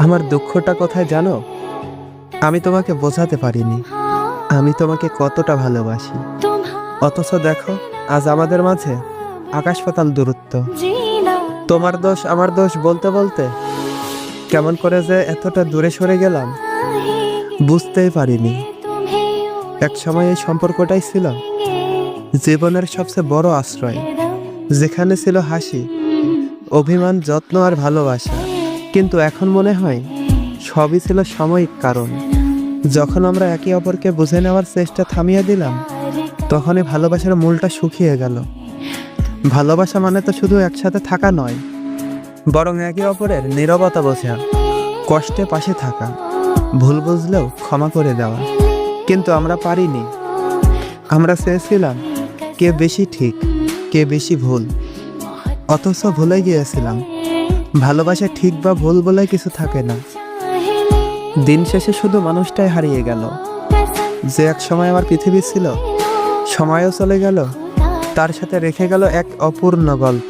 আমার দুঃখটা কোথায় জানো? আমি তোমাকে বোঝাতে পারিনি আমি তোমাকে কতটা ভালোবাসি। অথচ দেখো, আজ আমাদের মাঝে আকাশ পাতাল দূরত্ব। তোমার দোষ আমার দোষ বলতে বলতে কেমন করে যে এতটা দূরে সরে গেলাম বুঝতেই পারিনি। এক সময় এই সম্পর্কটাই ছিল জীবনের সবচেয়ে বড় আশ্রয়, যেখানে ছিল হাসি, অভিমান, যত্ন আর ভালোবাসা। কিন্তু এখন মনে হয় সবই ছিল সাময়িক কারণ। যখন আমরা একে অপরকে বুঝে নেওয়ার চেষ্টা থামিয়ে দিলাম, তখনই ভালোবাসার মূলটা শুকিয়ে গেল। ভালোবাসা মানে তো শুধু একসাথে থাকা নয়, বরং একে অপরের নীরবতা বোঝা, কষ্টে পাশে থাকা, ভুল বুঝলেও ক্ষমা করে দেওয়া। কিন্তু আমরা পারিনি। আমরা চেয়েছিলাম কে বেশি ঠিক, কে বেশি ভুল। অথচ ভুলে গিয়েছিলাম ভালোবাসা ঠিক বা ভুল বলে কিছু থাকে না। দিন শেষে শুধু মানুষটাই হারিয়ে গেল যে এক সময় আমার পৃথিবী ছিল। সময়ও চলে গেল, তার সাথে রেখে গেল এক অপূর্ণ গল্প।